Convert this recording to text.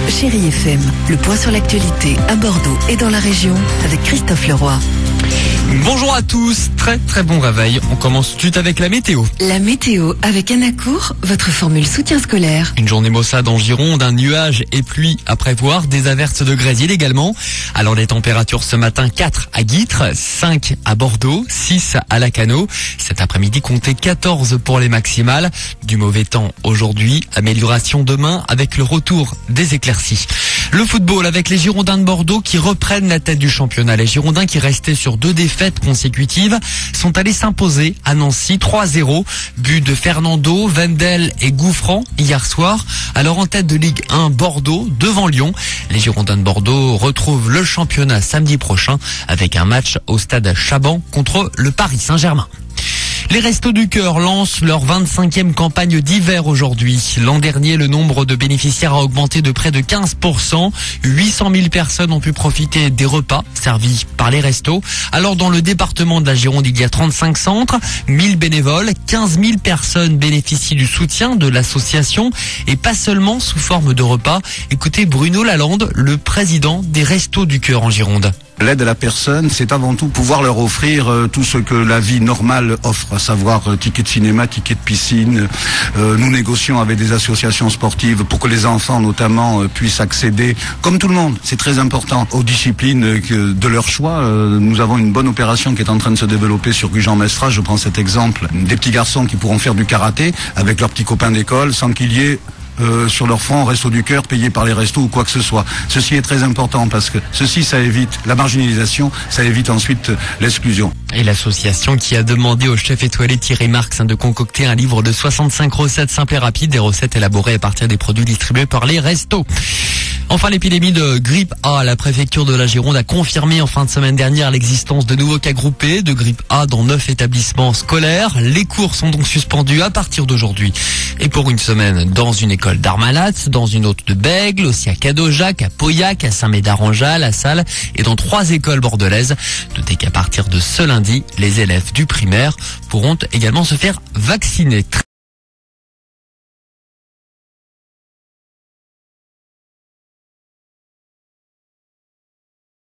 Chérie FM, le point sur l'actualité à Bordeaux et dans la région avec Christophe Leroy. Bonjour à tous, très bon réveil. On commence tout de suite avec la météo. La météo avec Anacourt, votre formule soutien scolaire. Une journée maussade en Gironde, un nuage et pluie à prévoir, des averses de grésil également. Alors les températures ce matin, 4 à Guîtres, 5 à Bordeaux, 6 à Lacanau. Cet après-midi, comptez 14 pour les maximales. Du mauvais temps aujourd'hui, amélioration demain avec le retour des éclaircies. Le football avec les Girondins de Bordeaux qui reprennent la tête du championnat. Les Girondins qui restaient sur 2 défaites consécutives sont allés s'imposer à Nancy 3-0. But de Fernando, Wendel et Gouffran hier soir. Alors en tête de Ligue 1, Bordeaux devant Lyon. Les Girondins de Bordeaux retrouvent le championnat samedi prochain avec un match au stade Chaban contre le Paris Saint-Germain. Les Restos du Cœur lancent leur 25e campagne d'hiver aujourd'hui. L'an dernier, le nombre de bénéficiaires a augmenté de près de 15%. 800 000 personnes ont pu profiter des repas servis par les restos. Alors dans le département de la Gironde, il y a 35 centres, 1000 bénévoles, 15 000 personnes bénéficient du soutien de l'association et pas seulement sous forme de repas. Écoutez Bruno Lalande, le président des Restos du Cœur en Gironde. L'aide à la personne, c'est avant tout pouvoir leur offrir tout ce que la vie normale offre, à savoir tickets de cinéma, tickets de piscine. Nous négocions avec des associations sportives pour que les enfants notamment puissent accéder, comme tout le monde, c'est très important, aux disciplines de leur choix. Nous avons une bonne opération qui est en train de se développer sur Gujan-Mestras. Je prends cet exemple, des petits garçons qui pourront faire du karaté avec leurs petits copains d'école sans qu'il y ait sur leur front, Resto du Cœur, payé par les restos ou quoi que ce soit. Ceci est très important parce que ceci, ça évite la marginalisation, ça évite ensuite l'exclusion. Et l'association qui a demandé au chef étoilé Thierry Marx de concocter un livre de 65 recettes simples et rapides, des recettes élaborées à partir des produits distribués par les restos. Enfin, l'épidémie de grippe A, la préfecture de la Gironde a confirmé en fin de semaine dernière l'existence de nouveaux cas groupés de grippe A dans 9 établissements scolaires. Les cours sont donc suspendus à partir d'aujourd'hui. Et pour une semaine, dans une école d'Armalat, dans une autre de Bègle, aussi à Cadojac, à Pauillac, à Saint-Médard-en-Jalles, à Salles et dans 3 écoles bordelaises. Notez qu'à partir de ce lundi, les élèves du primaire pourront également se faire vacciner.